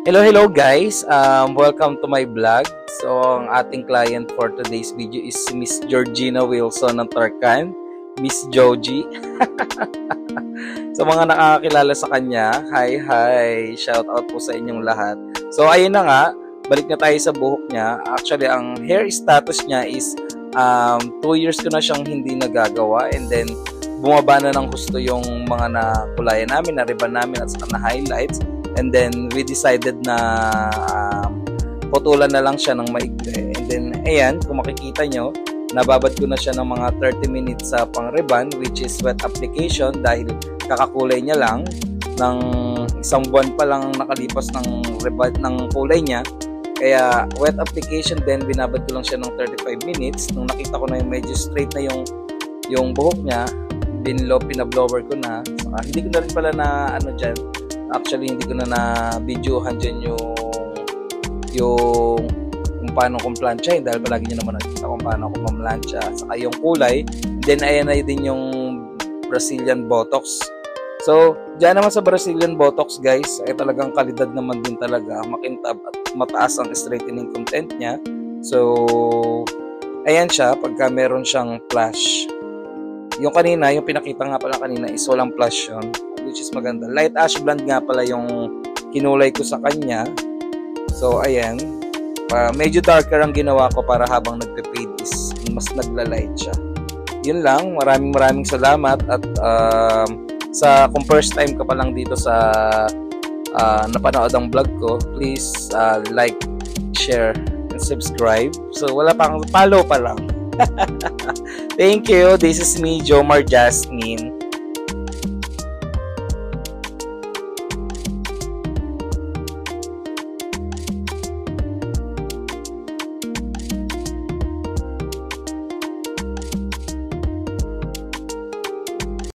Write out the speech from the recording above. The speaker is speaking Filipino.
Hello guys, welcome to my vlog. So ang ating client for today's video is Miss Georgina Wilson ng Tarkan, Miss Joji. Sa mga nakakakilala sa kanya, hi, shout out po sa inyong lahat. So ayun na nga, balik na tayo sa buhok niya. Actually ang hair status niya is 2 years ko na siyang hindi nagagawa, and then bumaba na ng gusto yung mga nakulayan namin, na-riban namin at saka na-highlights. And then, we decided na putulan na lang siya ng maigli. And then, ayan, kung makikita nyo, nababad ko na siya ng mga 30 minutes sa pang-riban, which is wet application, dahil kakakulay niya lang. Ng isang buwan pa lang nakalipas ng riban ng kulay niya. Kaya, wet application, then binabad ko lang siya ng 35 minutes. Nung nakita ko na yung medyo straight na yung buhok niya, pinablower ko na. Saka, hindi ko na rin pala na dyan. Actually, hindi ko na na-videohan dyan yung kung paano kong planchahin, dahil palagi nyo naman nakita kung paano ako mamlansya. Saka yung kulay, then ayan na din yung Brazilian Botox. So, dyan naman sa Brazilian Botox guys, ay talagang kalidad naman din talaga, makintab at mataas ang straightening content niya. So, ayan siya, pagka meron siyang flash. Yung kanina, yung pinakita nga pala kanina is walang flash yun, which is maganda. Light ash blonde nga pala yung kinulay ko sa kanya. So, ayan. Medyo darker ang ginawa ko para habang nagpe-fade is mas nagla-light siya. Yun lang. Maraming salamat. At kung first time ka pa lang dito sa napanood ang vlog ko, please like, share, and subscribe. So, wala pang follow pa lang. Thank you. This is me, Jomar Jasmine.